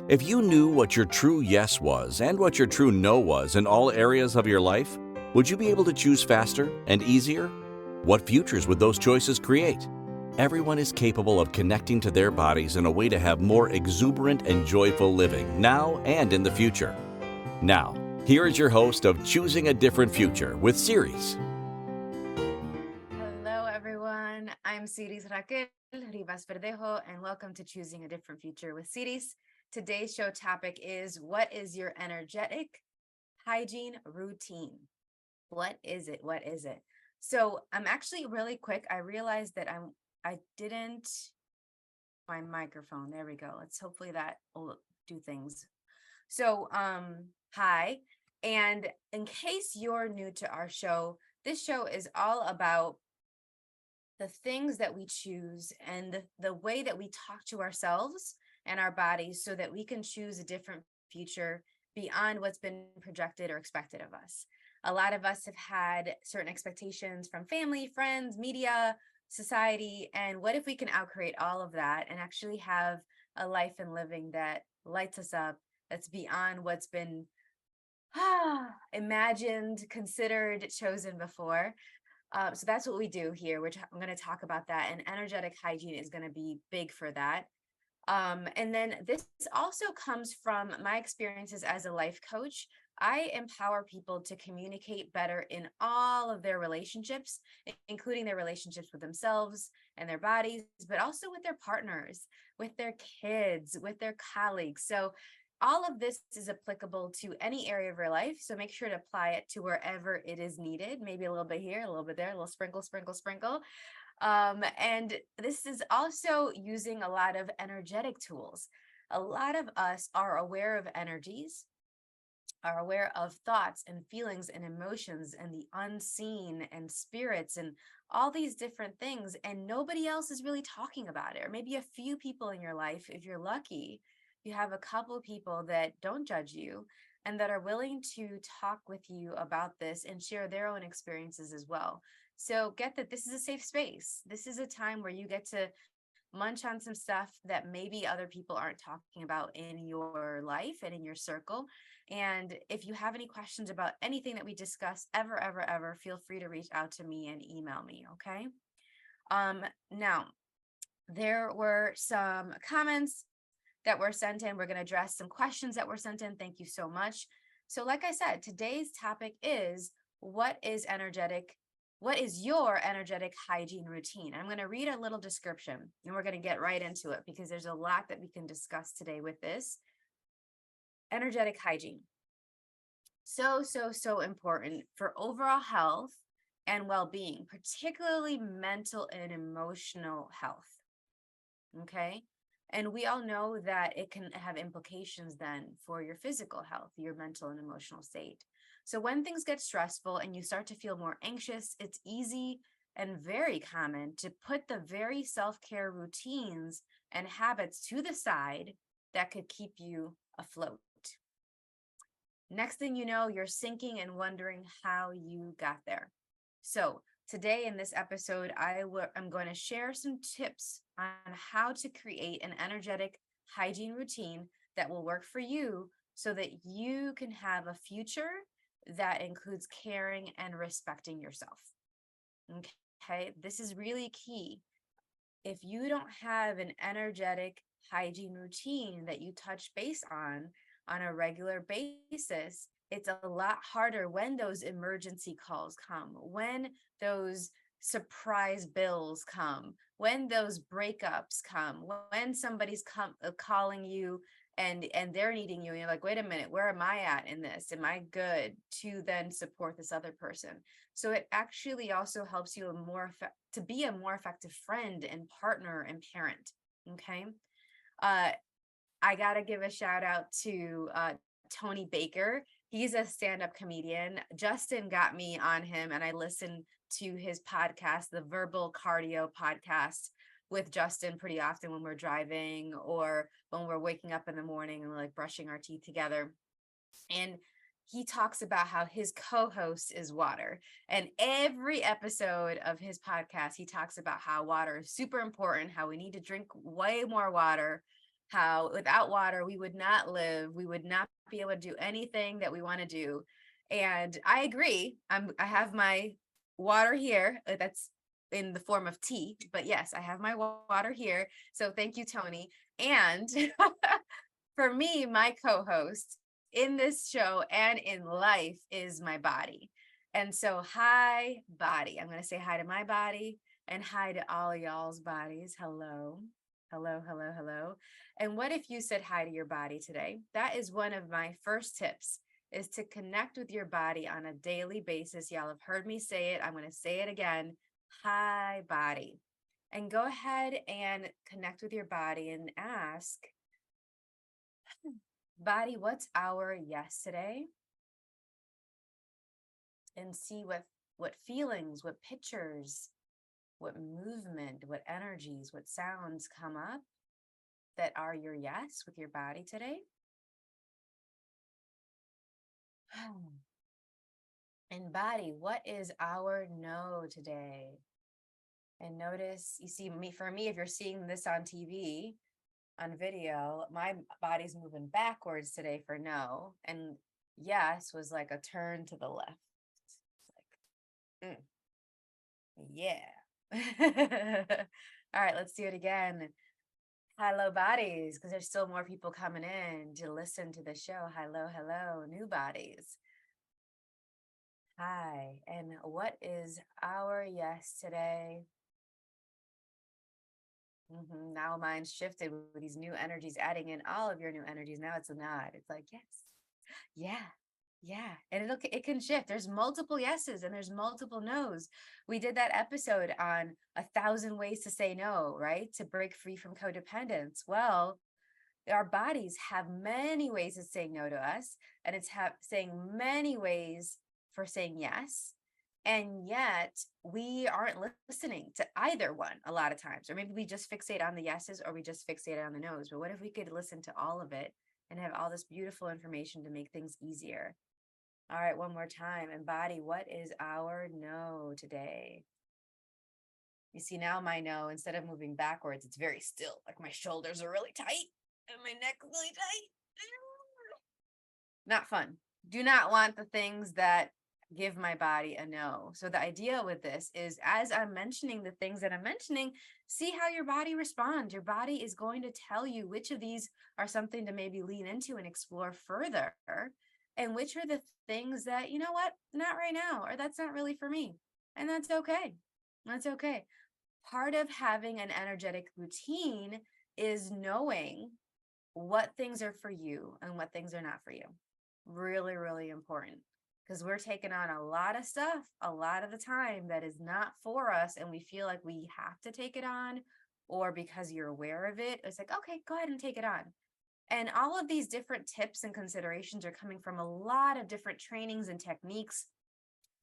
If you knew what your true yes was and what your true no was in all areas of your life, would you be able to choose faster and easier? What futures would those choices create? Everyone is capable of connecting to their bodies in a way to have more exuberant and joyful living now and in the future. Now, here is your host of Choosing a Different Future with Siris. Hello, everyone. I'm Siris Raquel Rivas-Verdejo, and welcome to Choosing a Different Future with Siris. Today's show topic is, what is your energetic hygiene routine? What is it? What is it? So I'm actually really quick. I realized that I didn't my microphone. There we go. Let's hopefully that will do things. So hi. And in case you're new to our show, this show is all about the things that we choose and the way that we talk to ourselves and our bodies so that we can choose a different future beyond what's been projected or expected of us. A lot of us have had certain expectations from family, friends, media, society. And what if we can outcreate all of that and actually have a life and living that lights us up, that's beyond what's been imagined, considered, chosen before? So that's what we do here, which I'm going to talk about that. And energetic hygiene is going to be big for that. And then this also comes from my experiences as a life coach. I empower people to communicate better in all of their relationships, including their relationships with themselves and their bodies, but also with their partners, with their kids, with their colleagues. So all of this is applicable to any area of your life. So make sure to apply it to wherever it is needed. Maybe a little bit here, a little bit there, a little sprinkle, sprinkle, sprinkle. And this is also using a lot of energetic tools. A lot of us are aware of energies, are aware of thoughts and feelings and emotions and the unseen and spirits and all these different things. And nobody else is really talking about it. Or maybe a few people in your life, if you're lucky, you have a couple of people that don't judge you and that are willing to talk with you about this and share their own experiences as well. So get that this is a safe space. This is a time where you get to munch on some stuff that maybe other people aren't talking about in your life and in your circle. And if you have any questions about anything that we discuss ever, feel free to reach out to me and email me. Okay. Now, there were some comments that were sent in. We're going to address some questions that were sent in. Thank you so much. So like I said, today's topic is, what is your energetic hygiene routine? I'm going to read a little description and we're going to get right into it because there's a lot that we can discuss today with this. Energetic hygiene. So important for overall health and well-being, particularly mental and emotional health. Okay. And we all know that it can have implications then for your physical health, your mental and emotional state. So when things get stressful and you start to feel more anxious, it's easy and very common to put the very self-care routines and habits to the side that could keep you afloat. Next thing you know, you're sinking and wondering how you got there. So today in this episode, I'm going to share some tips on how to create an energetic hygiene routine that will work for you so that you can have a future that includes caring and respecting yourself. Okay, this is really key. If you don't have an energetic hygiene routine that you touch base on a regular basis, it's a lot harder when those emergency calls come, when those surprise bills come, when those breakups come, when somebody's calling you and they're needing you and you're like, wait a minute, where am I at in this? Am I good to then support this other person? So it actually also helps you to be a more effective friend and partner and parent. Okay. I got to give a shout out to Tony Baker. He's a stand-up comedian. Justin got me on him and I listened to his podcast, the Verbal Cardio podcast with Justin pretty often when we're driving or when we're waking up in the morning and we're like brushing our teeth together. And he talks about how his co-host is water. And every episode of his podcast, he talks about how water is super important, how we need to drink way more water. how without water, we would not live. We would not be able to do anything that we want to do. And I agree. I have my water here. That's in the form of tea, but yes, I have my water here. So thank you, Tony. And for me, my co-host in this show and in life is my body. And so, hi, body. I'm going to say hi to my body and hi to all y'all's bodies. Hello. Hello, hello, hello. And what if you said hi to your body today? That is one of my first tips, is to connect with your body on a daily basis. Y'all have heard me say it. I'm going to say it again. Hi, body. And go ahead and connect with your body and ask, body, what's our yes today? And see what feelings, what pictures, what movement, what energies, what sounds come up that are your yes with your body today. And body, what is our no today? And notice, you see me, for me, if you're seeing this on TV, on video, my body's moving backwards today for no. And yes was like a turn to the left. It's like, yeah. All right, let's do it again. Hello, bodies, because there's still more people coming in to listen to the show. Hello, hello, new bodies. Hi, and what is our yes today? Now mine's shifted with these new energies, adding in all of your new energies. Now it's a nod. It's like, yes, yeah, yeah. And it can shift. There's multiple yeses and there's multiple nos. We did that episode on 1,000 ways to say no, right? To break free from codependence. Well, our bodies have many ways of saying no to us, and it's saying many ways for saying yes. And yet we aren't listening to either one a lot of times, or maybe we just fixate on the yeses or we just fixate on the nos. But what if we could listen to all of it and have all this beautiful information to make things easier? All right, one more time. And body, what is our no today? You see, now my no, instead of moving backwards, it's very still. Like my shoulders are really tight and my neck really tight. Not fun. Do not want the things that give my body a no. So the idea with this is, as I'm mentioning the things that I'm mentioning, see how your body responds. Your body is going to tell you which of these are something to maybe lean into and explore further, and which are the things that, you know what, not right now, or that's not really for me. And that's okay. That's okay. Part of having an energetic routine is knowing what things are for you and what things are not for you. Really, really important, because we're taking on a lot of stuff a lot of the time that is not for us, and we feel like we have to take it on, or because you're aware of it, it's like, okay, go ahead and take it on. And all of these different tips and considerations are coming from a lot of different trainings and techniques.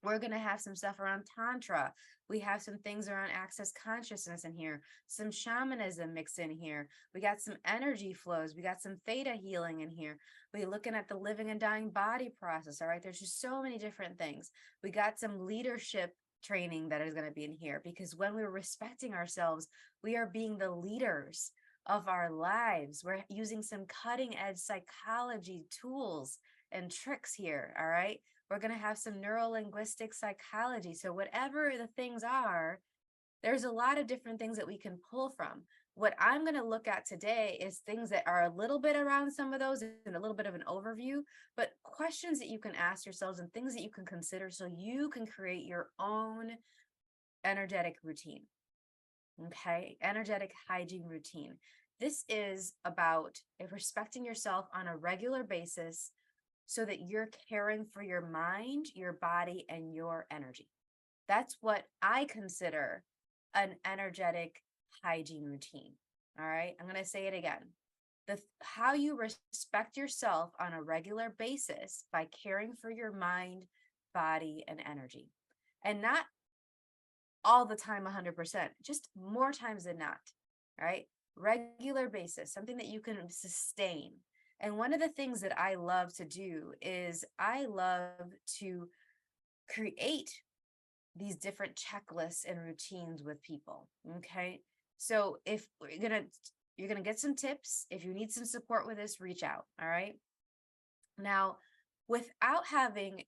We're going to have some stuff around Tantra. We have some things around access consciousness in here, some shamanism mixed in here. We got some energy flows. We got some theta healing in here. We're looking at the living and dying body process. All right. There's just so many different things. We got some leadership training that is going to be in here, because when we're respecting ourselves, we are being the leaders of our lives. We're using some cutting edge psychology tools and tricks here. All right. We're going to have some neuro-linguistic psychology. So whatever the things are, there's a lot of different things that we can pull from. What I'm going to look at today is things that are a little bit around some of those and a little bit of an overview, but questions that you can ask yourselves and things that you can consider so you can create your own energetic routine. Okay, energetic hygiene routine. This is about respecting yourself on a regular basis, so that you're caring for your mind, your body, and your energy. That's what I consider an energetic hygiene routine. All right, I'm going to say it again. How you respect yourself on a regular basis by caring for your mind, body, and energy. And not all the time 100%, just more times than not, right? Regular basis, something that you can sustain. And one of the things that I love to do is I love to create these different checklists and routines with people. Okay. So if we're going to You're going to get some tips. If you need some support with this, reach out. All right. Now, without having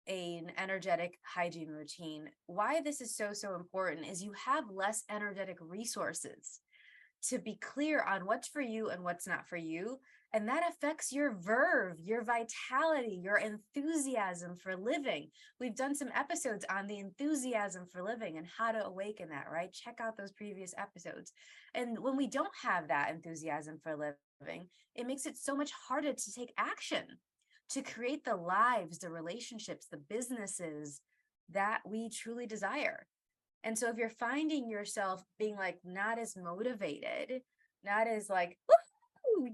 an energetic hygiene routine, why this is so important is you have less energetic resources to be clear on what's for you and what's not for you. And that affects your verve, your vitality, your enthusiasm for living. We've done some episodes on the enthusiasm for living and how to awaken that, right? Check out those previous episodes. And when we don't have that enthusiasm for living, it makes it so much harder to take action, to create the lives, the relationships, the businesses that we truly desire. And so if you're finding yourself being like not as motivated, not as like, woohoo,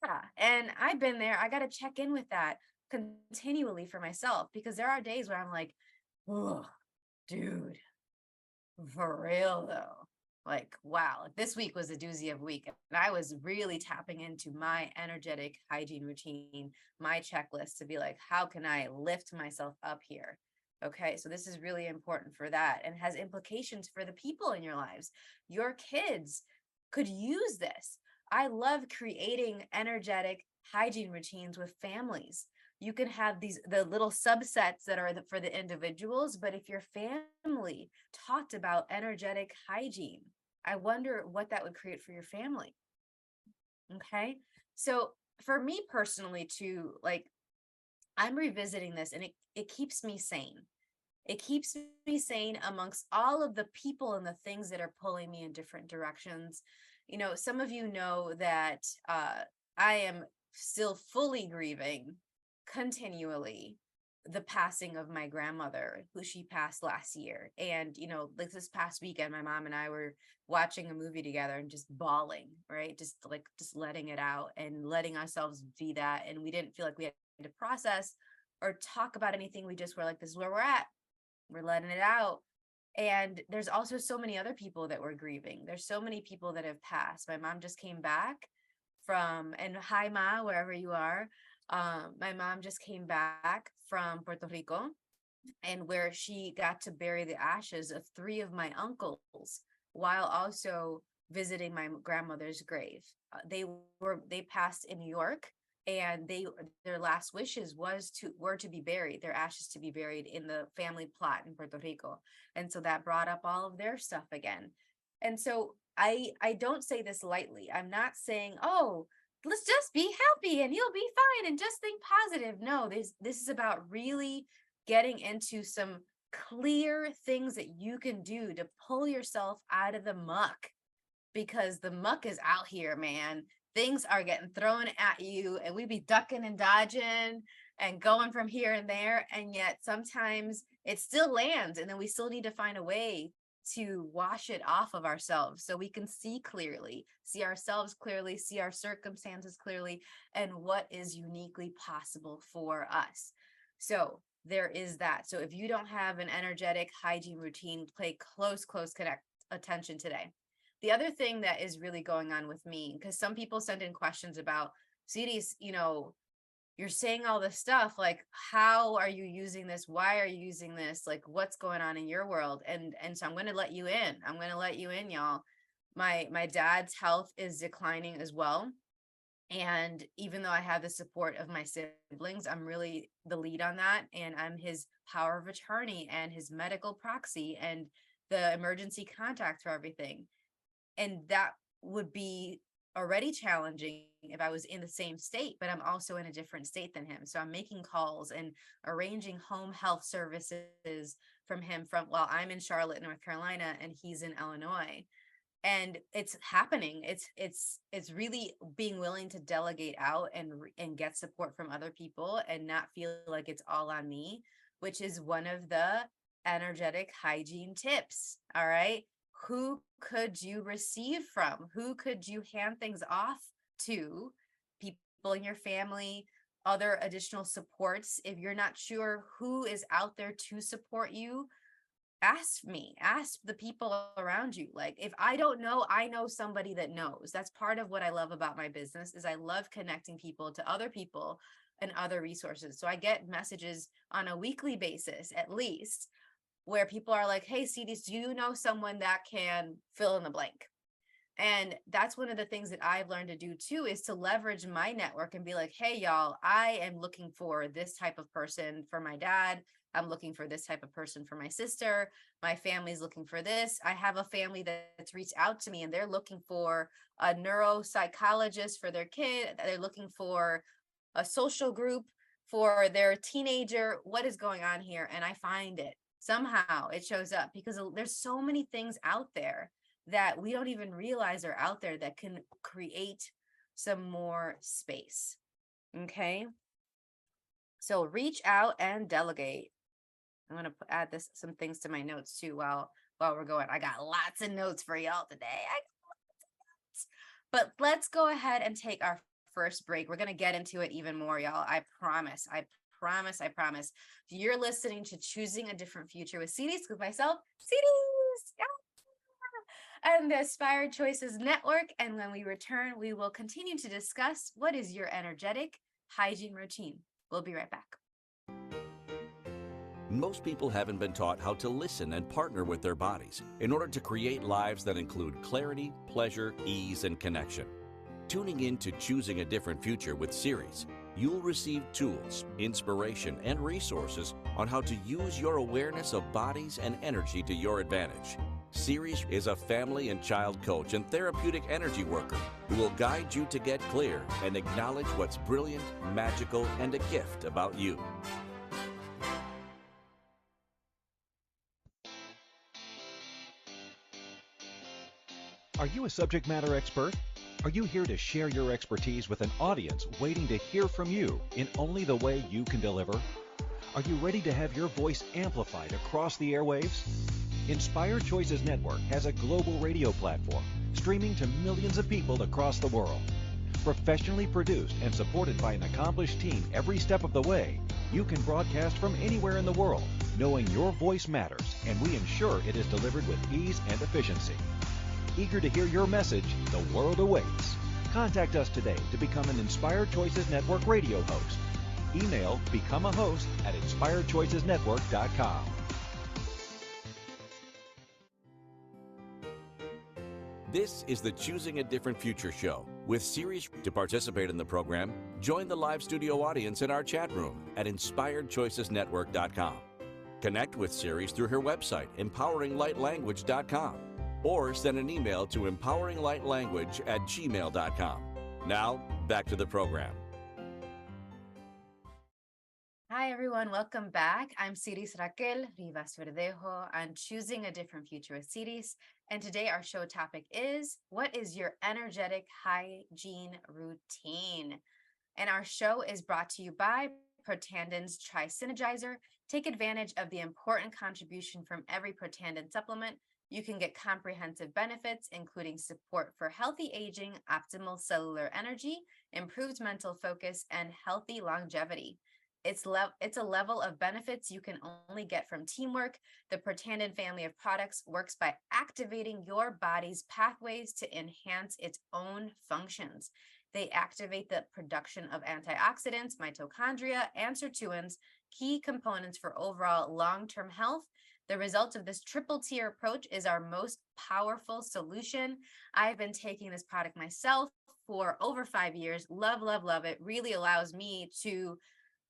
yeah. And I've been there, I got to check in with that continually for myself, because there are days where I'm like, oh, dude, for real though. Like, wow, this week was a doozy of a week. And I was really tapping into my energetic hygiene routine, my checklist to be like, how can I lift myself up here? Okay, so this is really important for that and has implications for the people in your lives. Your kids could use this. I love creating energetic hygiene routines with families. You can have the little subsets that are for the individuals, but if your family talked about energetic hygiene, I wonder what that would create for your family. Okay, so for me personally too, like, I'm revisiting this and it keeps me sane. It keeps me sane amongst all of the people and the things that are pulling me in different directions. You know, some of you know that I am still fully grieving continually the passing of my grandmother, who she passed last year. And, you know, like this past weekend, my mom and I were watching a movie together and just bawling, right? Just letting it out and letting ourselves be that. And we didn't feel like we had to process or talk about anything. We just were like, this is where we're at. We're letting it out. And there's also so many other people that we're grieving. There's so many people that have passed. My mom just came back from, and hi, Ma, wherever you are. My mom just came back from Puerto Rico, and where she got to bury the ashes of 3 of my uncles while also visiting my grandmother's grave. They passed in New York, and their last wishes were to be buried, their ashes to be buried in the family plot in Puerto Rico. And so that brought up all of their stuff again. And so I don't say this lightly. I'm not saying, oh, let's just be happy and you'll be fine and just think positive. No, this is about really getting into some clear things that you can do to pull yourself out of the muck, because the muck is out here, man. Things are getting thrown at you and we be ducking and dodging and going from here and there. And yet sometimes it still lands, and then we still need to find a way to wash it off of ourselves so we can see clearly, see ourselves clearly, see our circumstances clearly, and what is uniquely possible for us. So there is that. So if you don't have an energetic hygiene routine, pay close attention today. The other thing that is really going on with me, because some people send in questions about, Siris, you know, you're saying all this stuff, like, how are you using this? Why are you using this? Like, what's going on in your world? And so I'm going to let you in. I'm going to let you in, y'all. My dad's health is declining as well. And even though I have the support of my siblings, I'm really the lead on that. And I'm his power of attorney and his medical proxy and the emergency contact for everything. And that would be already challenging if I was in the same state, but I'm also in a different state than him. So I'm making calls and arranging home health services from him while I'm in Charlotte, North Carolina, and he's in Illinois. And it's happening. It's really being willing to delegate out and get support from other people and not feel like it's all on me, which is one of the energetic hygiene tips. All right. Who could you receive from? Who could you hand things off to? People in your family, other additional supports. If you're not sure who is out there to support you, ask me, ask the people around you. Like, if I don't know, I know somebody that knows. That's part of what I love about my business, is I love connecting people to other people and other resources. So I get messages on a weekly basis, at least, where people are like, hey, Siris, do you know someone that can fill in the blank? And that's one of the things that I've learned to do too, is to leverage my network and be like, hey, y'all, I am looking for this type of person for my dad. I'm looking for this type of person for my sister. My family's looking for this. I have a family that's reached out to me and they're looking for a neuropsychologist for their kid. They're looking for a social group for their teenager. What is going on here? And I find it. Somehow it shows up because there's so many things out there that we don't even realize are out there that can create some more space. Okay. So reach out and delegate. I'm going to add some things to my notes too while we're going. I got lots of notes for y'all today. But let's go ahead and take our first break. We're going to get into it even more, y'all. I promise. I promise. You're listening to Choosing a Different Future with Siris, with myself, Siris. Yeah. And the Inspired Choices Network. And when we return, we will continue to discuss what is your energetic hygiene routine. We'll be right back. Most people haven't been taught how to listen and partner with their bodies in order to create lives that include clarity, pleasure, ease, and connection. Tuning in to Choosing a Different Future with Siris, you'll receive tools, inspiration, and resources on how to use your awareness of bodies and energy to your advantage. Siris is a family and child coach and therapeutic energy worker who will guide you to get clear and acknowledge what's brilliant, magical, and a gift about you. Are you a subject matter expert? Are you here to share your expertise with an audience waiting to hear from you in only the way you can deliver? Are you ready to have your voice amplified across the airwaves? Inspired Choices Network has a global radio platform streaming to millions of people across the world. Professionally produced and supported by an accomplished team every step of the way, you can broadcast from anywhere in the world, knowing your voice matters, and we ensure it is delivered with ease and efficiency. Eager to hear your message, the world awaits. Contact us today to become an Inspired Choices Network radio host. Email becomeahost@inspiredchoicesnetwork.com. This is the Choosing a Different Future show with Siris. To participate in the program, join the live studio audience in our chat room at inspiredchoicesnetwork.com. Connect with Siris through her website, empoweringlightlanguage.com, or send an email to empoweringlightlanguage@gmail.com. Now, back to the program. Hi, everyone. Welcome back. I'm Siris Raquel Rivas-Verdejo on Choosing a Different Future with Siris. And today our show topic is, what is your energetic hygiene routine? And our show is brought to you by Protanden's Tri-Synergizer. Take advantage of the important contribution from every Protandan supplement. You can get comprehensive benefits, including support for healthy aging, optimal cellular energy, improved mental focus, and healthy longevity. It's a level of benefits you can only get from teamwork. The Protandan family of products works by activating your body's pathways to enhance its own functions. They activate the production of antioxidants, mitochondria, and sirtuins, key components for overall long-term health. The result of this triple tier approach is our most powerful solution. I've been taking this product myself for over 5 years. Love, love, love it. Really allows me to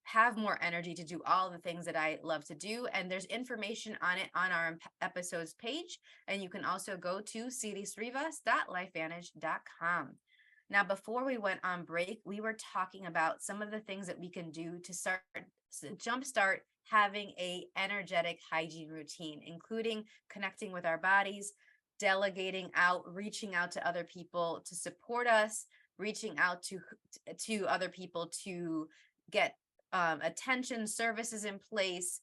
have more energy to do all the things that I love to do. And there's information on it on our episodes page. And you can also go to sirisrivas.lifevantage.com. Now, before we went on break, we were talking about some of the things that we can do to jumpstart having a energetic hygiene routine, including connecting with our bodies, delegating out, reaching out to other people to support us, reaching out to other people to get attention, services in place,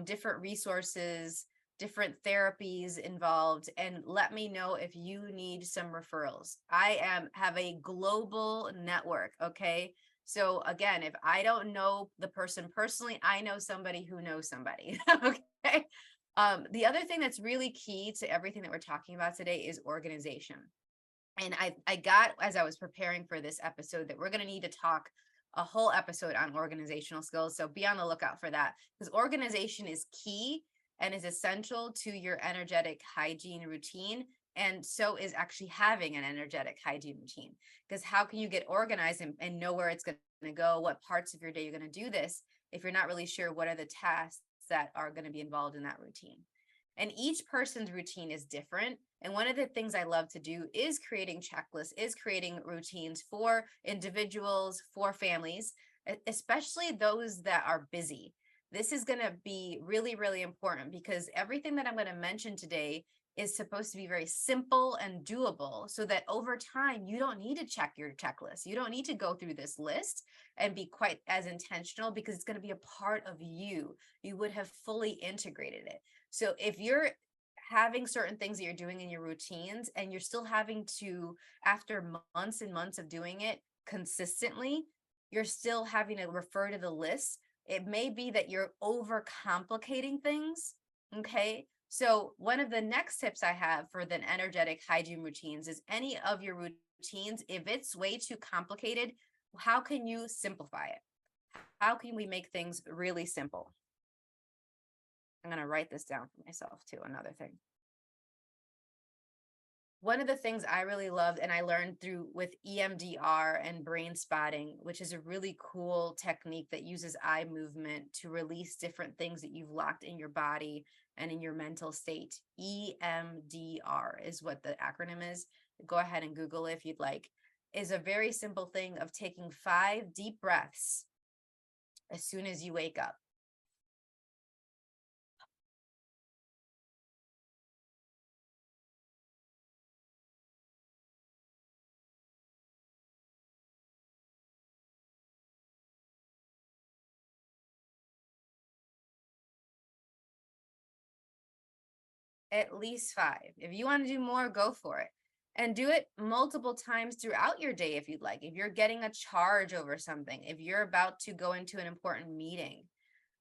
different resources, different therapies involved, and let me know if you need some referrals. I have a global network, okay? So again, if I don't know the person personally, I know somebody who knows somebody, okay? The other thing that's really key to everything that we're talking about today is organization. And I got, as I was preparing for this episode, that we're going to need to talk a whole episode on organizational skills. So be on the lookout for that, because organization is key and is essential to your energetic hygiene routine. And so is actually having an energetic hygiene routine. Because how can you get organized and know where it's going to go, what parts of your day you're going to do this, if you're not really sure what are the tasks that are going to be involved in that routine? And each person's routine is different. And one of the things I love to do is creating checklists, is creating routines for individuals, for families, especially those that are busy. This is going to be really, really important because everything that I'm going to mention today is supposed to be very simple and doable so that over time, you don't need to check your checklist. You don't need to go through this list and be quite as intentional because it's going to be a part of you. You would have fully integrated it. So if you're having certain things that you're doing in your routines and you're still having to, after months and months of doing it consistently, you're still having to refer to the list. It may be that you're overcomplicating things. Okay. So one of the next tips I have for the energetic hygiene routines is any of your routines, if it's way too complicated, how can you simplify it? How can we make things really simple? I'm going to write this down for myself too, another thing. One of the things I really loved and I learned through with EMDR and brain spotting, which is a really cool technique that uses eye movement to release different things that you've locked in your body and in your mental state. EMDR is what the acronym is. Go ahead and Google it if you'd like. Is a very simple thing of taking 5 deep breaths as soon as you wake up. At least 5. If you want to do more, go for it. And do it multiple times throughout your day if you'd like. If you're getting a charge over something, if you're about to go into an important meeting.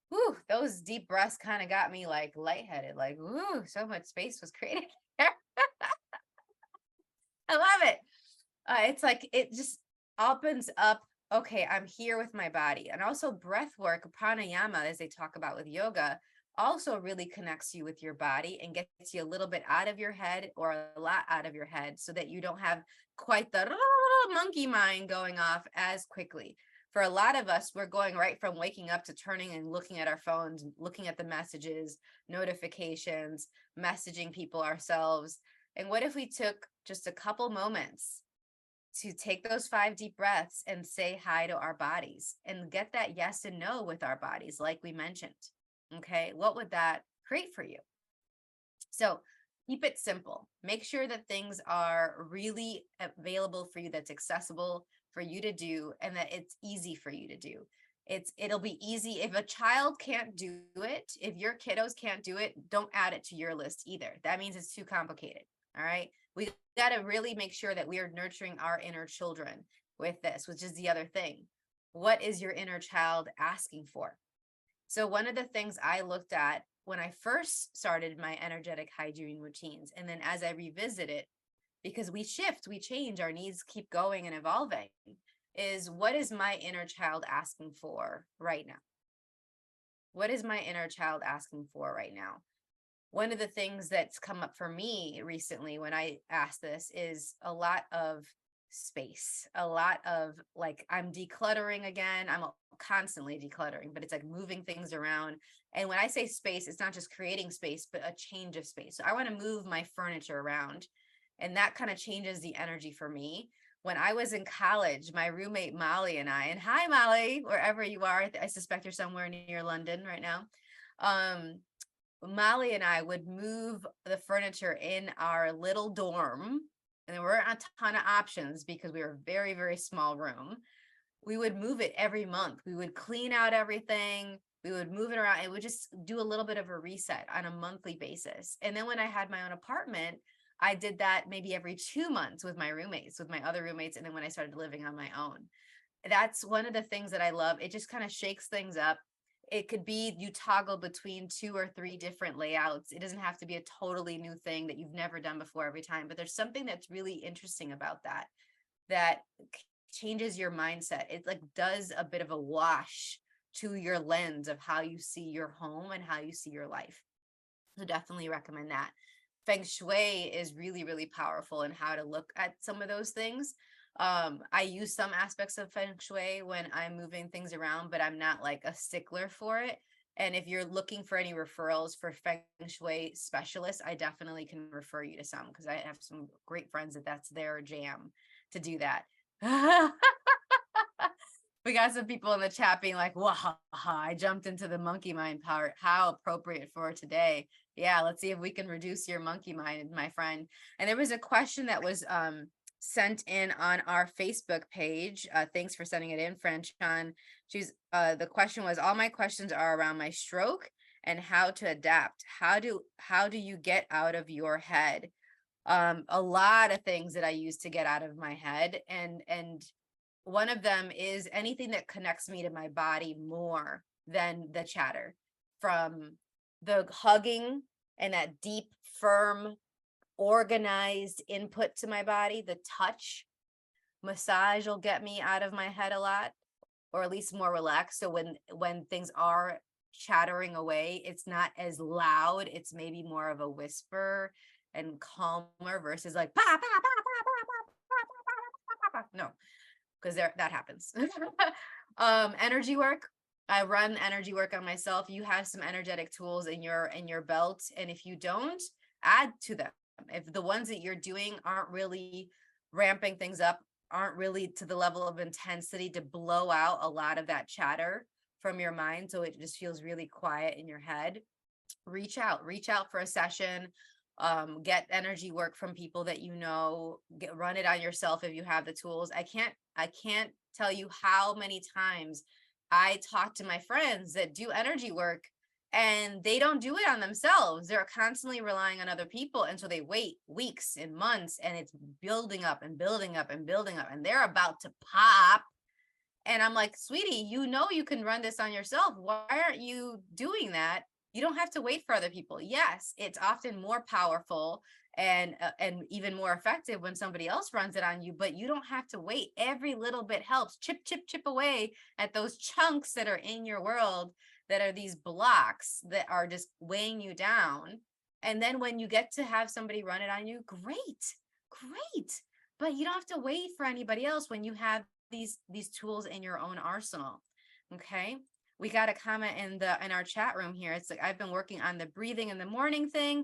Whew, those deep breaths kind of got me like lightheaded, like, whoo, so much space was created there. I love it. It's like it just opens up. Okay, I'm here with my body. And also breath work, pranayama, as they talk about with yoga, also really connects you with your body and gets you a little bit out of your head or a lot out of your head so that you don't have quite the monkey mind going off as quickly. For a lot of us, we're going right from waking up to turning and looking at our phones, looking at the messages, notifications, messaging people ourselves. And what if we took just a couple moments to take those 5 deep breaths and say hi to our bodies and get that yes and no with our bodies, like we mentioned? Okay, what would that create for you? So keep it simple. Make sure that things are really available for you, that's accessible for you to do, and that it's easy for you to do. It'll be easy. If a child can't do it, if your kiddos can't do it, don't add it to your list either. That means it's too complicated. All right. We got to really make sure that we are nurturing our inner children with this, which is the other thing. What is your inner child asking for? So one of the things I looked at when I first started my energetic hygiene routines, and then as I revisit it, because we shift, we change, our needs keep going and evolving, is what is my inner child asking for right now? What is my inner child asking for right now? One of the things that's come up for me recently when I asked this is a lot of space, a lot of like, I'm decluttering again. I'm constantly decluttering, but it's like moving things around. And when I say space, it's not just creating space, but a change of space. So I want to move my furniture around, and that kind of changes the energy for me. When I was in college, my roommate Molly and I, and hi Molly, wherever you are, I suspect you're somewhere near London right now. Molly and I would move the furniture in our little dorm, and there weren't a ton of options because we were a very, very small room. We would move it every month. We would clean out everything. We would move it around. It would just do a little bit of a reset on a monthly basis. And then when I had my own apartment, I did that maybe every 2 months with my roommates, with my other roommates. And then when I started living on my own, that's one of the things that I love. It just kind of shakes things up. It could be you toggle between 2 or 3 different layouts. It doesn't have to be a totally new thing that you've never done before every time, but there's something that's really interesting about that changes your mindset. It like does a bit of a wash to your lens of how you see your home and how you see your life. So definitely recommend that. Feng Shui is really, really powerful in how to look at some of those things. I use some aspects of Feng Shui when I'm moving things around, but I'm not like a stickler for it. And if you're looking for any referrals for Feng Shui specialists, I definitely can refer you to some, because I have some great friends that's their jam to do that. We got some people in the chat being like, wow, I jumped into the monkey mind part. How appropriate for today. Yeah, let's see if we can reduce your monkey mind, my friend. And there was a question that was sent in on our Facebook page. Thanks for sending it in, Franchan. The question was, all my questions are around my stroke and how to adapt. How do you get out of your head? A lot of things that I use to get out of my head, and one of them is anything that connects me to my body more than the chatter, from the hugging and that deep, firm, organized input to my body. The touch. Massage will get me out of my head a lot, or at least more relaxed. So when things are chattering away, it's not as loud. It's maybe more of a whisper and calmer versus like pa, pa, pa, pa, pa, pa, pa, pa, pa. No, because that happens. Energy work. I run energy work on myself. You have some energetic tools in your belt, and if you don't, add to them. If the ones that you're doing aren't really ramping things up, aren't really to the level of intensity to blow out a lot of that chatter from your mind, so it just feels really quiet in your head, reach out for a session. Get energy work from people that you know, run it on yourself if you have the tools. I can't tell you how many times I talk to my friends that do energy work and they don't do it on themselves. They're constantly relying on other people. And so they wait weeks and months, and it's building up and building up and building up, and they're about to pop. And I'm like, sweetie, you know, you can run this on yourself. Why aren't you doing that? You don't have to wait for other people. Yes, it's often more powerful and even more effective when somebody else runs it on you, but you don't have to wait. Every little bit helps. Chip, chip, chip away at those chunks that are in your world, that are these blocks that are just weighing you down. And then when you get to have somebody run it on you, great. But you don't have to wait for anybody else when you have these tools in your own arsenal. Okay. We got a comment in our chat room here. It's like, I've been working on the breathing in the morning thing.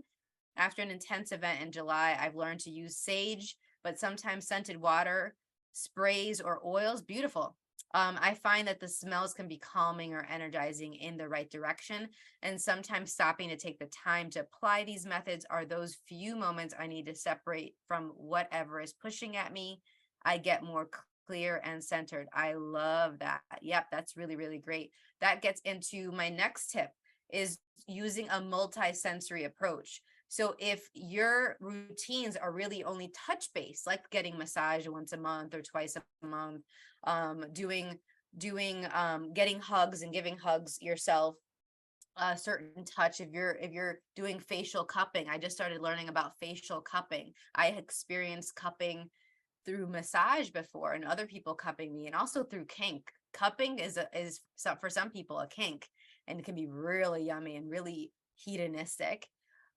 After an intense event in July, I've learned to use sage, but sometimes scented water, sprays, or oils. Beautiful. I find that the smells can be calming or energizing in the right direction. And sometimes stopping to take the time to apply these methods are those few moments I need to separate from whatever is pushing at me. I get more clear and centered. I love that. Yep, that's really, really great. That gets into my next tip, is using a multi-sensory approach. So if your routines are really only touch based, like getting massage once a month or twice a month, getting hugs and giving hugs yourself, a certain touch. If you're doing facial cupping, I just started learning about facial cupping. I experienced cupping through massage before, and other people cupping me, and also through kink. Cupping is for some people a kink, and it can be really yummy and really hedonistic.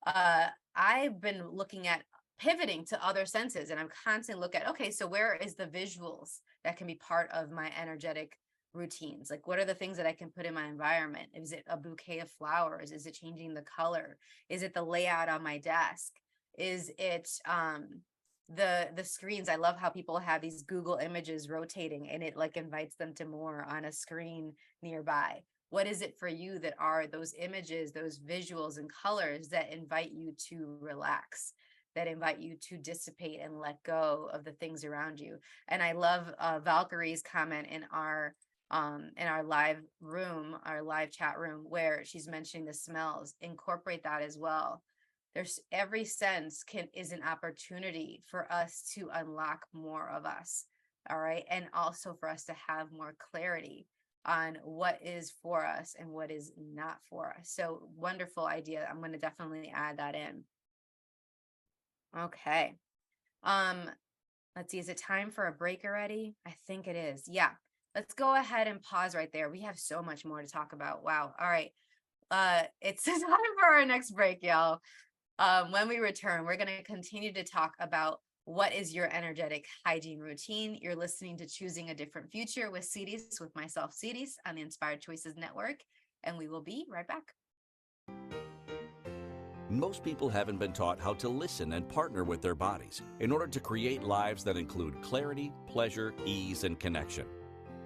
I've been looking at pivoting to other senses, and I'm constantly looking at, okay, so where is the visuals that can be part of my energetic routines? Like, what are the things that I can put in my environment? Is it a bouquet of flowers? Is it changing the color? Is it the layout on my desk? Is it the screens? I love how people have these Google images rotating, and it like invites them to more on a screen nearby. What is it for you that are those images, those visuals and colors that invite you to relax, that invite you to dissipate and let go of the things around you? And I love Valkyrie's comment in our live room, our live chat room, where she's mentioning the smells. Incorporate that as well. There's every sense is an opportunity for us to unlock more of us. All right. And also for us to have more clarity on what is for us and what is not for us. So wonderful idea. I'm going to definitely add that in. Okay. Let's see. Is it time for a break already? I think it is. Yeah. Let's go ahead and pause right there. We have so much more to talk about. Wow. All right. It's time for our next break, y'all. When we return, we're going to continue to talk about what is your energetic hygiene routine. You're listening to Choosing a Different Future with Siris, with myself, Siris, on the Inspired Choices Network, and we will be right back. Most people haven't been taught how to listen and partner with their bodies in order to create lives that include clarity, pleasure, ease, and connection.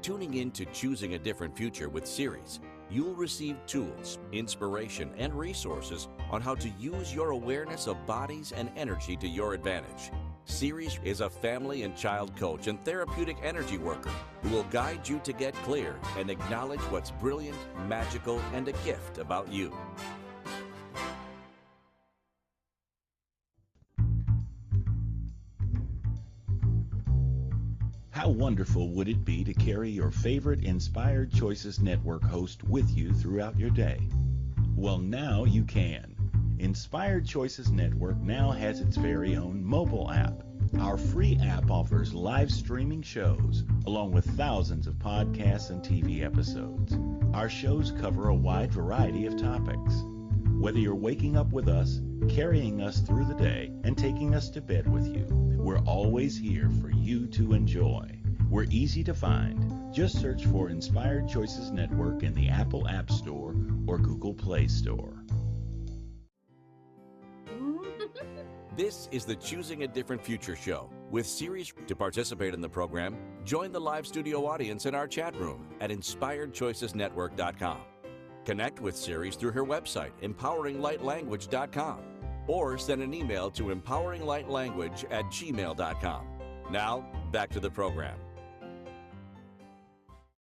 Tuning in to Choosing a Different Future with Siris, you'll receive tools, inspiration, and resources on how to use your awareness of bodies and energy to your advantage. Siris is a family and child coach and therapeutic energy worker who will guide you to get clear and acknowledge what's brilliant, magical, and a gift about you. How wonderful would it be to carry your favorite Inspired Choices Network host with you throughout your day? Well, now you can. Inspired Choices Network now has its very own mobile app. Our free app offers live streaming shows, along with thousands of podcasts and TV episodes. Our shows cover a wide variety of topics. Whether you're waking up with us, carrying us through the day, and taking us to bed with you, we're always here for you to enjoy. We're easy to find. Just search for Inspired Choices Network in the Apple App Store or Google Play Store. This is the Choosing a Different Future show with Siris. To participate in the program, join the live studio audience in our chat room at inspiredchoicesnetwork.com. Connect with Siris through her website, empoweringlightlanguage.com, or send an email to empoweringlightlanguage@gmail.com. Now, back to the program.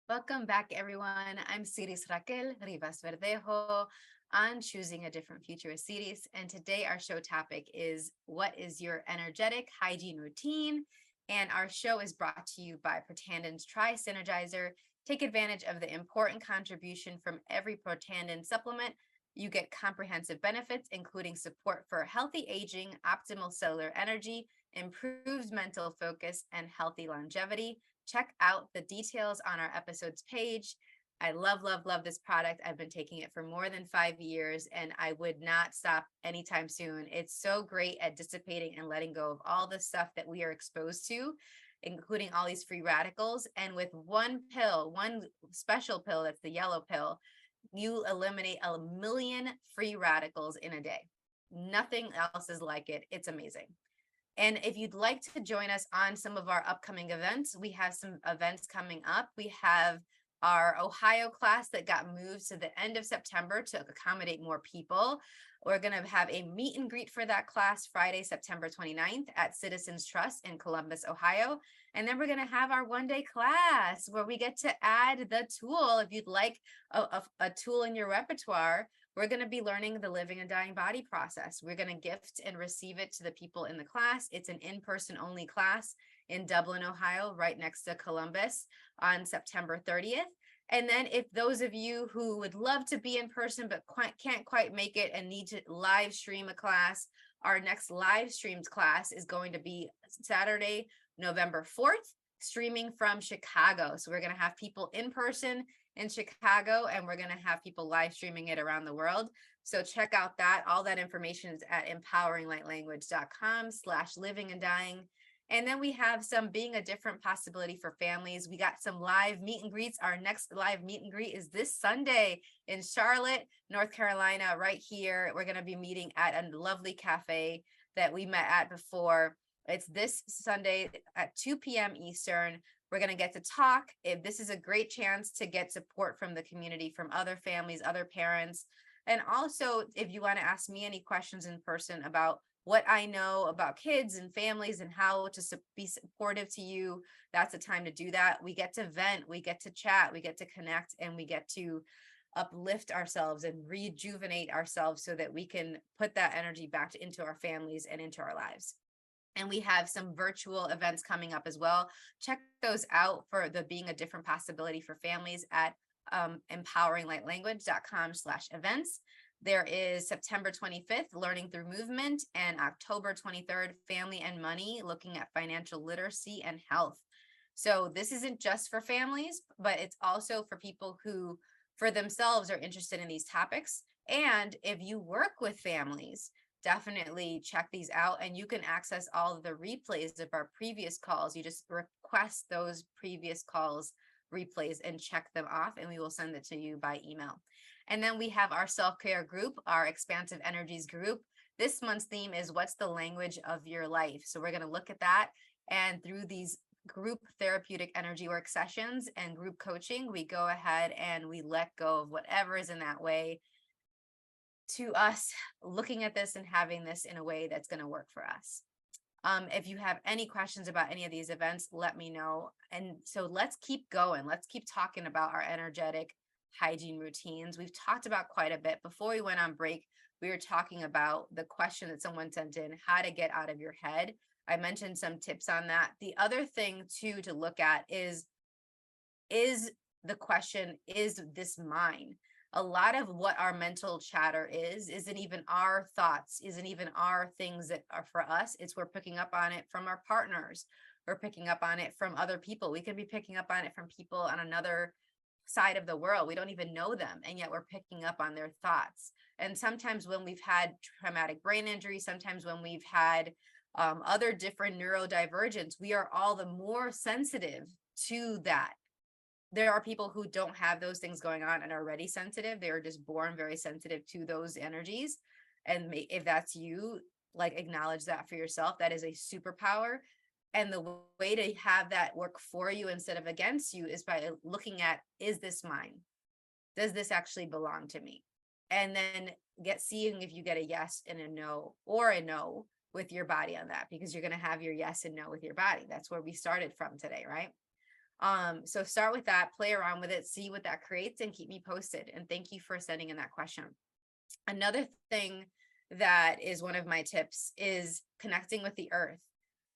Welcome back, everyone. I'm Siris Raquel Rivas-Verdejo on Choosing a Different Future with Siris. And today our show topic is, what is your energetic hygiene routine? And our show is brought to you by Protanden's Tri-Synergizer. Take advantage of the important contribution from every Protandim supplement. You get comprehensive benefits, including support for healthy aging, optimal cellular energy, improved mental focus, and healthy longevity. Check out the details on our episodes page. I love, love, love this product. I've been taking it for more than 5 years, and I would not stop anytime soon. It's so great at dissipating and letting go of all the stuff that we are exposed to, including all these free radicals. And with one pill, one special pill, that's the yellow pill, you eliminate 1 million free radicals in a day. Nothing else is like it. It's amazing. And if you'd like to join us on some of our upcoming events, we have some events coming up. We have our Ohio class that got moved to the end of September to accommodate more people. We're going to have a meet and greet for that class Friday, September 29th at Citizens Trust in Columbus, Ohio. And then we're going to have our one-day class where we get to add the tool. If you'd like a tool in your repertoire, we're going to be learning the living and dying body process. We're going to gift and receive it to the people in the class. It's an in-person only class in Dublin, Ohio, right next to Columbus on September 30th. And then if those of you who would love to be in person but can't quite make it and need to live stream a class, our next live streamed class is going to be Saturday, November 4th, streaming from Chicago. So we're going to have people in person in Chicago, and we're going to have people live streaming it around the world. So check out that. All that information is at empoweringlightlanguage.com/living and dying. And then we have some being a different possibility for families. We got some live meet and greets. Our next live meet and greet is this Sunday in Charlotte, North Carolina, right here. We're going to be meeting at a lovely cafe that we met at before. It's this Sunday at 2 p.m. Eastern. We're going to get to talk. If this is a great chance to get support from the community, from other families, other parents. And also, if you want to ask me any questions in person about what I know about kids and families and how to be supportive to you, that's a time to do that. We get to vent, we get to chat, we get to connect, and we get to uplift ourselves and rejuvenate ourselves so that we can put that energy back into our families and into our lives. And we have some virtual events coming up as well. Check those out for the Being a Different Possibility for Families at empoweringlightlanguage.com/events. There is September 25th, Learning Through Movement, and October 23rd, Family and Money, looking at financial literacy and health. So this isn't just for families, but it's also for people who, for themselves, are interested in these topics. And if you work with families, definitely check these out, and you can access all of the replays of our previous calls. You just request those previous calls replays and check them off, and we will send it to you by email. And then we have our self-care group, our Expansive Energies group. This month's theme is what's the language of your life? So we're going to look at that, and through these group therapeutic energy work sessions and group coaching, we go ahead and we let go of whatever is in that way to us looking at this and having this in a way that's going to work for us. If you have any questions about any of these events, let me know. And so let's keep going. Let's keep talking about our energetic hygiene routines. We've talked about quite a bit. Before we went on break, we were talking about the question that someone sent in, how to get out of your head. I mentioned some tips on that. The other thing too to look at is the question, is this mine? A lot of what our mental chatter isn't even our thoughts, isn't even our things that are for us. It's we're picking up on it from our partners. We're picking up on it from other people. We could be picking up on it from people on another side of the world. We don't even know them, and yet we're picking up on their thoughts. And sometimes when we've had traumatic brain injury, sometimes when we've had other different neurodivergence, we are all the more sensitive to that. There are people who don't have those things going on and are already sensitive. They are just born very sensitive to those energies. And if that's you, like, acknowledge that for yourself. That is a superpower. And the way to have that work for you instead of against you is by looking at, is this mine? Does this actually belong to me? And then seeing if you get a yes and a no, or a no with your body on that, because you're going to have your yes and no with your body. That's where we started from today, right? So start with that, play around with it, see what that creates, and keep me posted. And thank you for sending in that question. Another thing that is one of my tips is connecting with the earth.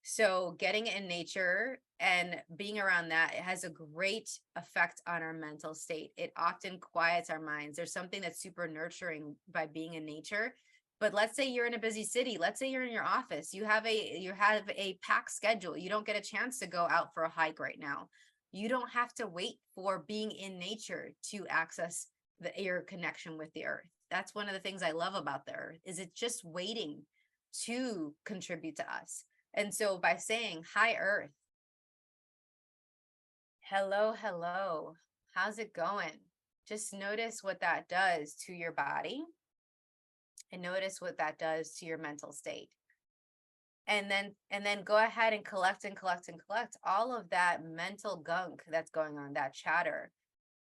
So getting in nature and being around that, it has a great effect on our mental state. It often quiets our minds. There's something that's super nurturing by being in nature. But let's say you're in a busy city. Let's say you're in your office. You have a packed schedule. You don't get a chance to go out for a hike right now. You don't have to wait for being in nature to access your connection with the earth. That's one of the things I love about the earth, is it's just waiting to contribute to us. And so by saying, hi, earth, hello, hello, how's it going? Just notice what that does to your body, and notice what that does to your mental state. And then go ahead and collect all of that mental gunk that's going on, that chatter.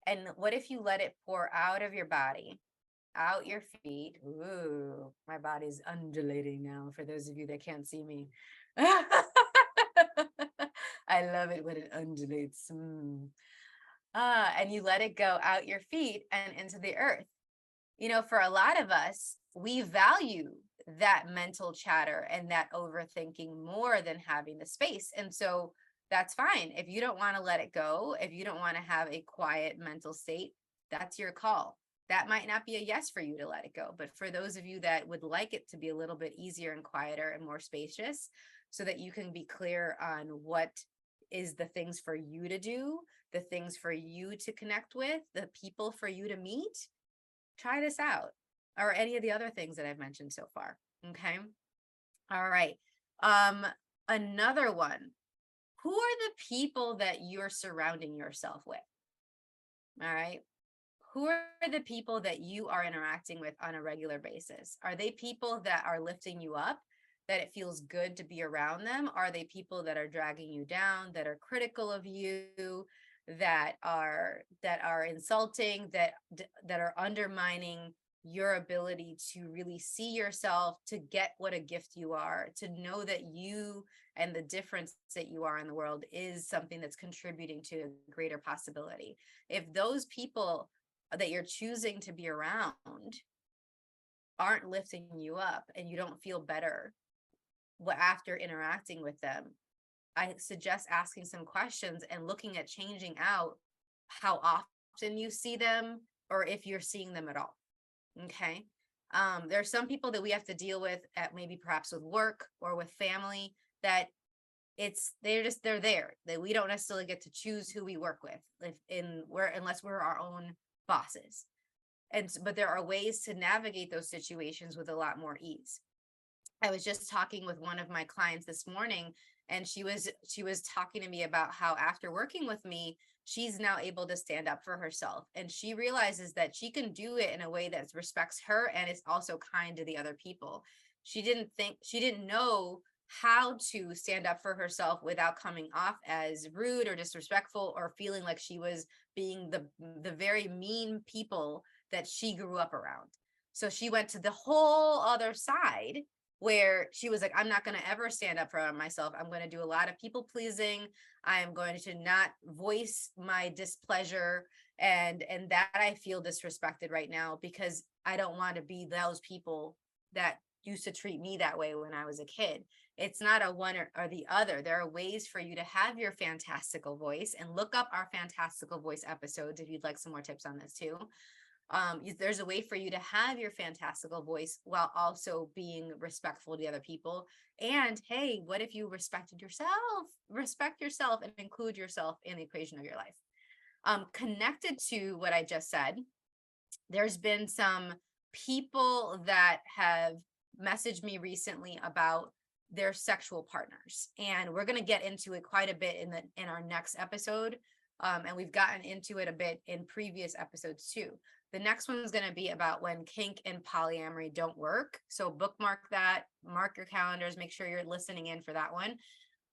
And what if you let it pour out of your body, out your feet? Ooh, my body's undulating now for those of you that can't see me. I love it when it undulates. And you let it go out your feet and into the earth. You know, for a lot of us, we value that mental chatter and that overthinking more than having the space. And so that's fine. If you don't want to let it go, if you don't want to have a quiet mental state, that's your call. That might not be a yes for you to let it go. But for those of you that would like it to be a little bit easier and quieter and more spacious, so that you can be clear on what is the things for you to do, the things for you to connect with, the people for you to meet, try this out, or any of the other things that I've mentioned so far. Okay. All right. Another one. Who are the people that you're surrounding yourself with? All right. Who are the people that you are interacting with on a regular basis? Are they people that are lifting you up, that it feels good to be around them? Are they people that are dragging you down, that are critical of you, that are insulting, that are undermining your ability to really see yourself, to get what a gift you are, to know that you and the difference that you are in the world is something that's contributing to a greater possibility? If those people that you're choosing to be around aren't lifting you up and you don't feel better after interacting with them, I suggest asking some questions and looking at changing out how often you see them, or if you're seeing them at all. Okay. There are some people that we have to deal with at maybe perhaps with work or with family, that they're there, that we don't necessarily get to choose who we work with unless we're our own bosses. But there are ways to navigate those situations with a lot more ease. I was just talking with one of my clients this morning, and she was talking to me about how after working with me, she's now able to stand up for herself, and she realizes that she can do it in a way that respects her and is also kind to the other people. She didn't know how to stand up for herself without coming off as rude or disrespectful or feeling like she was being the very mean people that she grew up around. So she went to the whole other side where she was like, I'm not going to ever stand up for myself. I'm going to do a lot of people pleasing. I am going to not voice my displeasure, and that I feel disrespected right now because I don't want to be those people that used to treat me that way when I was a kid. It's not a one or the other. There are ways for you to have your fantastical voice, and look up our fantastical voice episodes if you'd like some more tips on this too. There's a way for you to have your fantastical voice while also being respectful to the other people. And hey, what if you respect yourself and include yourself in the equation of your life? Connected to what I just said, there's been some people that have messaged me recently about their sexual partners, and we're going to get into it quite a bit in our next episode. And we've gotten into it a bit in previous episodes too. The next one is going to be about when kink and polyamory don't work. So bookmark that, mark your calendars, make sure you're listening in for that one.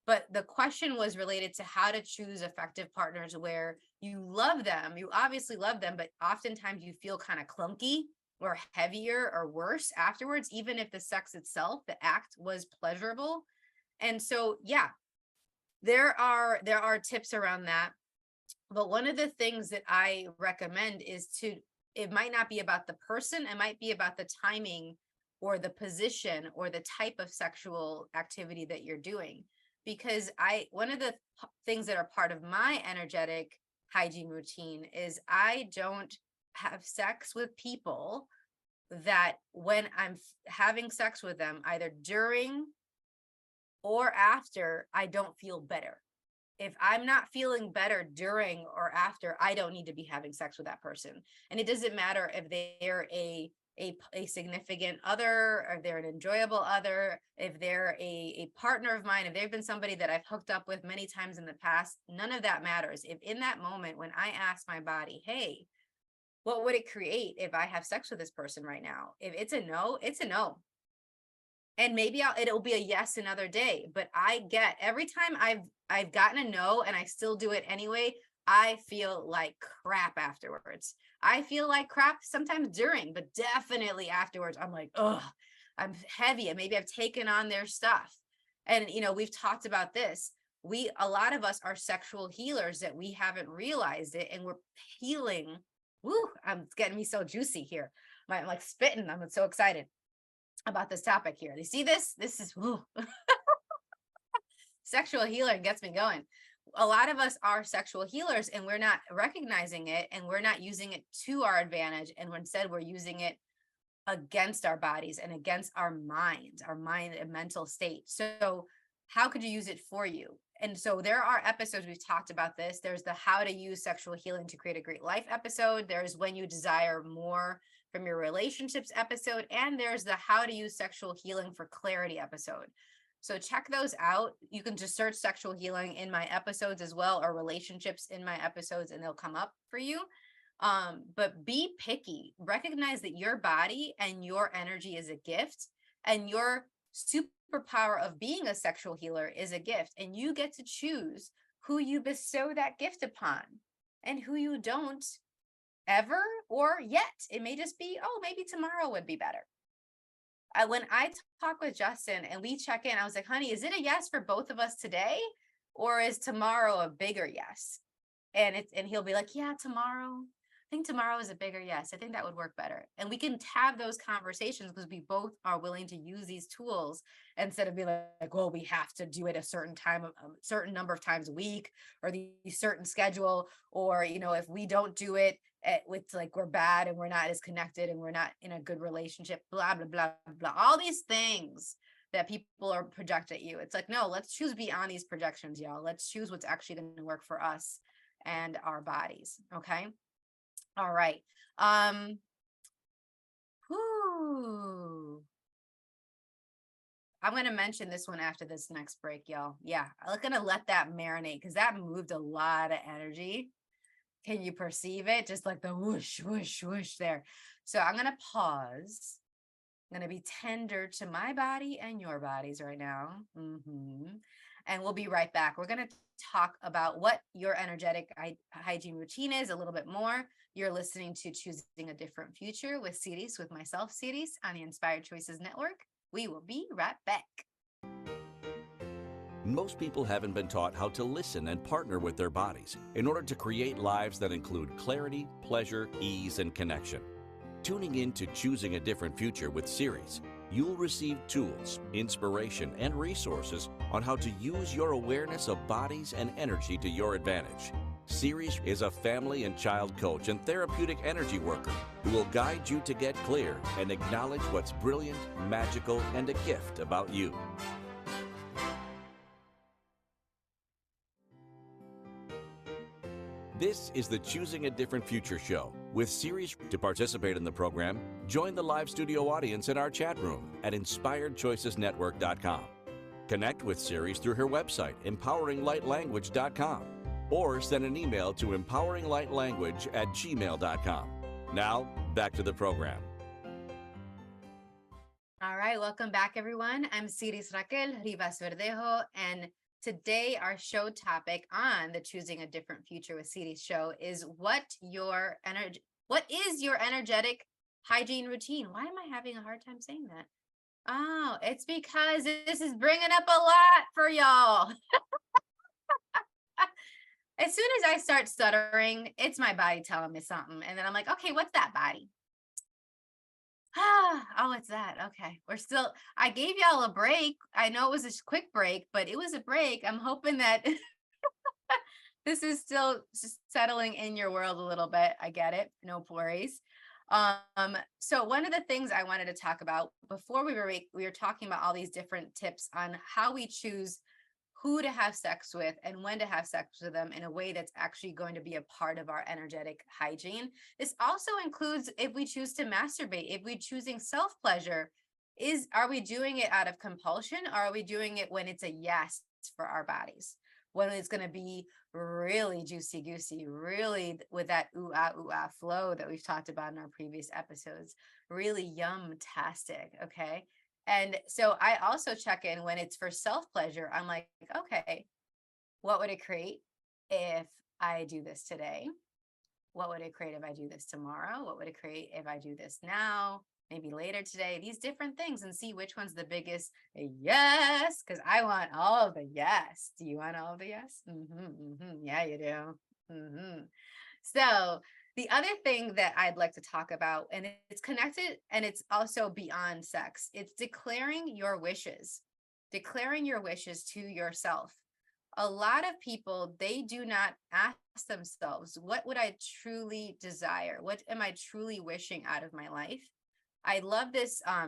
But the question was related to how to choose effective partners where you love them. You obviously love them, but oftentimes you feel kind of clunky or heavier or worse afterwards, even if the sex itself, the act, was pleasurable. And so, yeah, there are tips around that. But one of the things that I recommend is it might not be about the person, it might be about the timing or the position or the type of sexual activity that you're doing. Because one of the things that are part of my energetic hygiene routine is I don't have sex with people that when I'm having sex with them, either during or after, I don't feel better. If I'm not feeling better during or after, I don't need to be having sex with that person. And it doesn't matter if they're a significant other, or if they're an enjoyable other, if they're a partner of mine, if they've been somebody that I've hooked up with many times in the past, none of that matters. If in that moment when I ask my body, hey, what would it create if I have sex with this person right now? If it's a no, it's a no. And maybe it'll be a yes another day. But every time I've gotten a no and I still do it anyway, I feel like crap afterwards. I feel like crap sometimes during, but definitely afterwards. I'm like, oh, I'm heavy, and maybe I've taken on their stuff. And we've talked about this. A lot of us are sexual healers that we haven't realized it, and we're healing. Woo, it's getting me so juicy here. I'm like spitting. I'm so excited about this topic here. You see this? This is sexual healer gets me going. A lot of us are sexual healers, and we're not recognizing it, and we're not using it to our advantage. And instead, we're using it against our bodies and against our mind and mental state. So how could you use it for you? And so there are episodes we've talked about this. There's the how to use sexual healing to create a great life episode. There's when you desire more from your relationships episode. And there's the how to use sexual healing for clarity episode. So check those out. You can just search sexual healing in my episodes as well, or relationships in my episodes, and they'll come up for you. But be picky. Recognize that your body and your energy is a gift, and your superpower of being a sexual healer is a gift, and you get to choose who you bestow that gift upon and who you don't ever or yet. It may just be, oh, maybe tomorrow would be better. When I talk with Justin and we check in, I was like, honey, is it a yes for both of us today, or is tomorrow a bigger yes? And he'll be like, yeah, tomorrow. I think tomorrow is a bigger yes. I think that would work better. And we can have those conversations because we both are willing to use these tools instead of being like, well, we have to do it a certain time, a certain number of times a week, or the certain schedule, or, if we don't do it, it's like we're bad and we're not as connected and we're not in a good relationship, blah, blah, blah, blah. All these things that people are project at you. It's like, no, let's choose beyond these projections, y'all. Let's choose what's actually going to work for us and our bodies. Okay. All right. Whew. I'm going to mention this one after this next break, y'all. Yeah, I'm going to let that marinate because that moved a lot of energy. Can you perceive it? Just like the whoosh, whoosh, whoosh there. So I'm going to pause. I'm going to be tender to my body and your bodies right now. And we'll be right back. We're going to talk about what your energetic hygiene routine is a little bit more. You're listening to Choosing a Different Future with Siris, with myself, Siris, on the Inspired Choices Network. We will be right back. Most people haven't been taught how to listen and partner with their bodies in order to create lives that include clarity, pleasure, ease, and connection. Tuning in to Choosing a Different Future with Siris, you'll receive tools, inspiration, and resources on how to use your awareness of bodies and energy to your advantage. Siris is a family and child coach and therapeutic energy worker who will guide you to get clear and acknowledge what's brilliant, magical, and a gift about you. This is the Choosing a Different Future show with Siris. To participate in the program, join the live studio audience in our chat room at inspiredchoicesnetwork.com. Connect with Siris through her website, empoweringlightlanguage.com, or send an email to empoweringlightlanguage@gmail.com. Now, back to the program. All right, welcome back, everyone. I'm Siris Raquel Rivas-Verdejo, and today our show topic on the Choosing a Different Future with Siris show is what is your energetic hygiene routine? Why am I having a hard time saying that? Oh, it's because this is bringing up a lot for y'all. As soon as I start stuttering, it's my body telling me something. And then I'm like, okay, what's that body? Oh, it's that. Okay. I gave y'all a break. I know it was a quick break, but it was a break. I'm hoping that this is still just settling in your world a little bit. I get it. No worries. So one of the things I wanted to talk about before we were talking about all these different tips on how we choose who to have sex with and when to have sex with them in a way that's actually going to be a part of our energetic hygiene. This also includes if we choose to masturbate, if we're choosing self-pleasure, are we doing it out of compulsion, or are we doing it when it's a yes for our bodies? When it's going to be really juicy goosey, really with that ooh ah flow that we've talked about in our previous episodes, really yum-tastic, okay? And so I also check in when it's for self-pleasure. I'm like, okay, what would it create if I do this today? What would it create if I do this tomorrow? What would it create if I do this now? Maybe later today, these different things, and see which one's the biggest yes, because I want all of the yes. Do you want all of the yes? Yeah, you do. So the other thing that I'd like to talk about, and it's connected and it's also beyond sex, it's declaring your wishes to yourself. A lot of people, they do not ask themselves, what would I truly desire? What am I truly wishing out of my life? I love this. I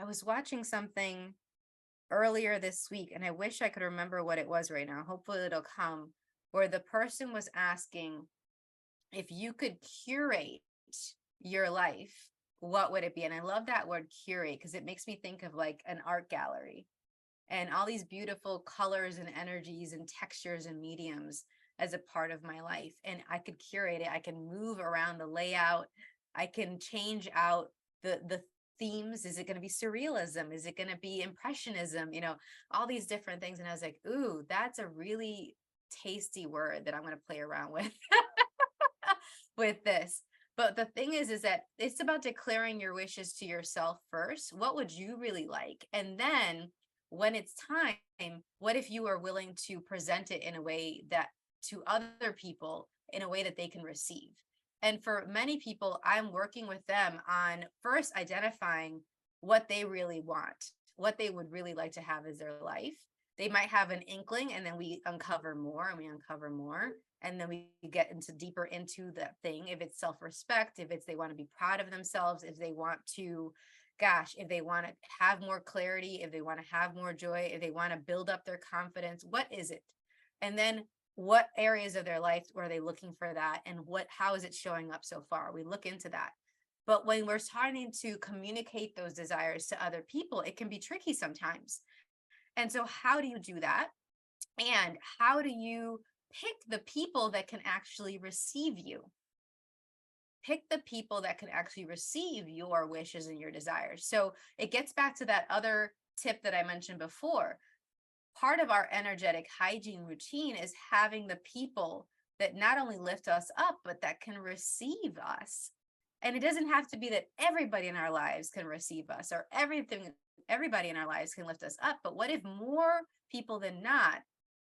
was watching something earlier this week, and I wish I could remember what it was right now. Hopefully it'll come, where the person was asking, if you could curate your life, what would it be? And I love that word curate because it makes me think of like an art gallery and all these beautiful colors and energies and textures and mediums as a part of my life. And I could curate it. I can move around the layout. I can change out the themes. Is it going to be surrealism? Is it going to be impressionism? All these different things. And I was like, ooh, that's a really tasty word that I'm going to play around with. With this. But the thing is that it's about declaring your wishes to yourself first. What would you really like? And then when it's time, what if you are willing to present it in a way that to other people in a way that they can receive? And for many people, I'm working with them on first identifying what they really want, what they would really like to have as their life. They might have an inkling, and then we uncover more and we uncover more. And then we get deeper into that thing. If it's self-respect, if it's they want to be proud of themselves, if they want to, if they want to have more clarity, if they want to have more joy, if they want to build up their confidence, what is it? And then what areas of their life were they looking for that? And how is it showing up so far? We look into that. But when we're starting to communicate those desires to other people, it can be tricky sometimes. And so how do you do that? And how do you pick the people that can actually receive you? Pick the people that can actually receive your wishes and your desires. So it gets back to that other tip that I mentioned before. Part of our energetic hygiene routine is having the people that not only lift us up, but that can receive us. And it doesn't have to be that everybody in our lives can receive us or everybody in our lives can lift us up. But what if more people than not,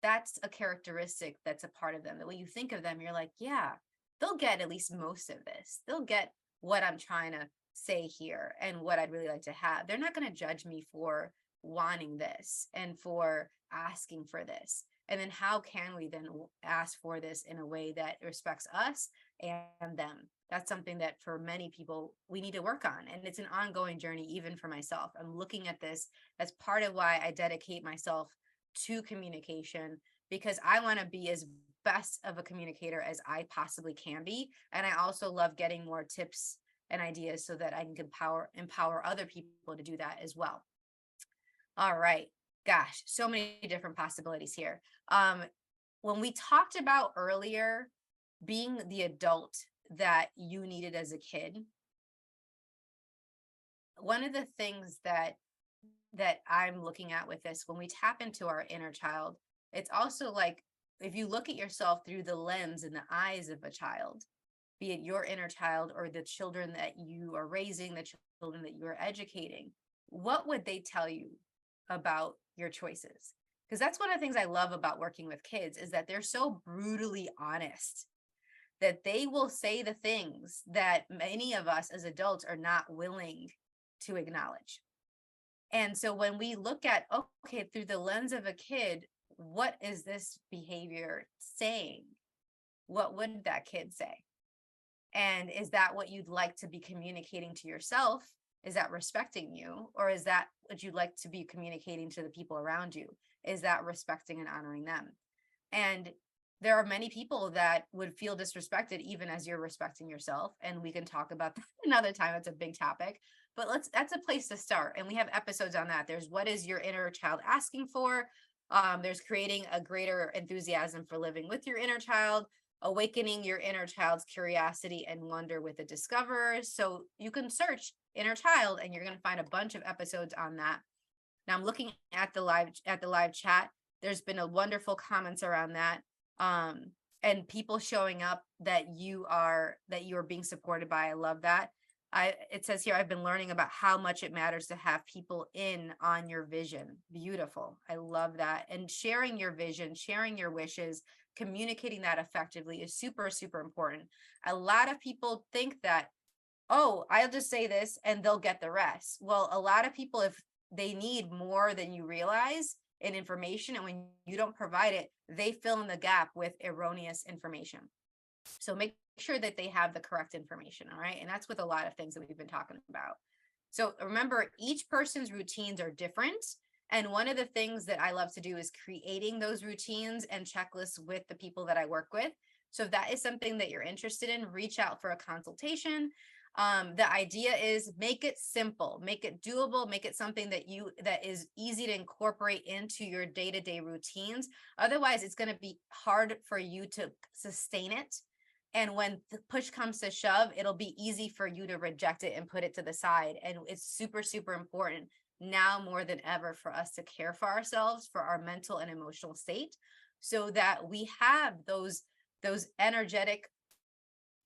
that's a characteristic that's a part of them, that when you think of them, you're like, yeah, they'll get at least most of this. They'll get what I'm trying to say here and what I'd really like to have. They're not going to judge me for wanting this and for asking for this. And then how can we then ask for this in a way that respects us and them? That's something that for many people we need to work on. And it's an ongoing journey, even for myself. I'm looking at this as part of why I dedicate myself to communication, because I want to be as best of a communicator as I possibly can be. And I also love getting more tips and ideas so that I can empower other people to do that as well. All right. Gosh, so many different possibilities here. When we talked about earlier being the adult that you needed as a kid, one of the things that I'm looking at with this, when we tap into our inner child, it's also like, if you look at yourself through the lens and the eyes of a child, be it your inner child or the children that you are raising, the children that you are educating, what would they tell you about your choices? Because that's one of the things I love about working with kids, is that they're so brutally honest that they will say the things that many of us as adults are not willing to acknowledge. And so when we look at, okay, through the lens of a kid, what is this behavior saying? What would that kid say? And is that what you'd like to be communicating to yourself? Is that respecting you? Or is that what you'd like to be communicating to the people around you? Is that respecting and honoring them? And there are many people that would feel disrespected even as you're respecting yourself. And we can talk about that another time. It's a big topic, but that's a place to start. And we have episodes on that. There's what is your inner child asking for? There's creating a greater enthusiasm for living with your inner child, awakening your inner child's curiosity and wonder with the discoverers. So you can search inner child and you're going to find a bunch of episodes on that. Now I'm looking at the live chat. There's been a wonderful comments around that. And people showing up that you are being supported by. I love that. It says here, I've been learning about how much it matters to have people in on your vision. Beautiful. I love that. And sharing your vision, sharing your wishes, communicating that effectively is super, super important. A lot of people think that, oh, I'll just say this and they'll get the rest. Well, a lot of people, if they need more than you realize in information, and when you don't provide it, they fill in the gap with erroneous information. So make sure that they have the correct information. All right. And that's with a lot of things that we've been talking about. So remember, each person's routines are different. And one of the things that I love to do is creating those routines and checklists with the people that I work with. So if that is something that you're interested in, reach out for a consultation. The idea is make it simple, make it doable, make it something that is easy to incorporate into your day-to-day routines. Otherwise, it's going to be hard for you to sustain it. And when the push comes to shove, it'll be easy for you to reject it and put it to the side. And it's super, super important now more than ever for us to care for ourselves, for our mental and emotional state, so that we have those energetic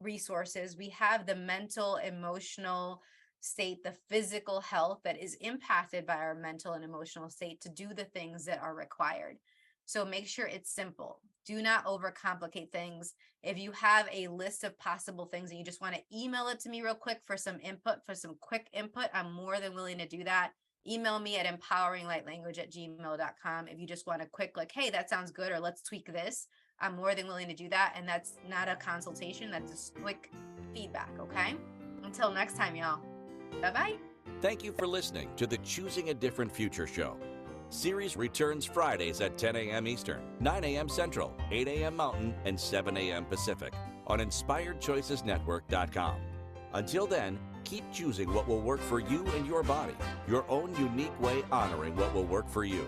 resources. We have the mental, emotional state, the physical health that is impacted by our mental and emotional state to do the things that are required. So make sure it's simple. Do not overcomplicate things. If you have a list of possible things and you just want to email it to me real quick for some input, for some quick input, I'm more than willing to do that. Email me at empoweringlightlanguage@gmail.com. If you just want a quick, like, hey, that sounds good, or let's tweak this, I'm more than willing to do that. And that's not a consultation. That's just quick feedback. Okay. Until next time, y'all. Bye-bye. Thank you for listening to the Choosing a Different Future show. Siris returns Fridays at 10 a.m. Eastern, 9 a.m. Central, 8 a.m. Mountain, and 7 a.m. Pacific on InspiredChoicesNetwork.com. Until then, Keep choosing what will work for you and your body, your own unique way honoring what will work for you.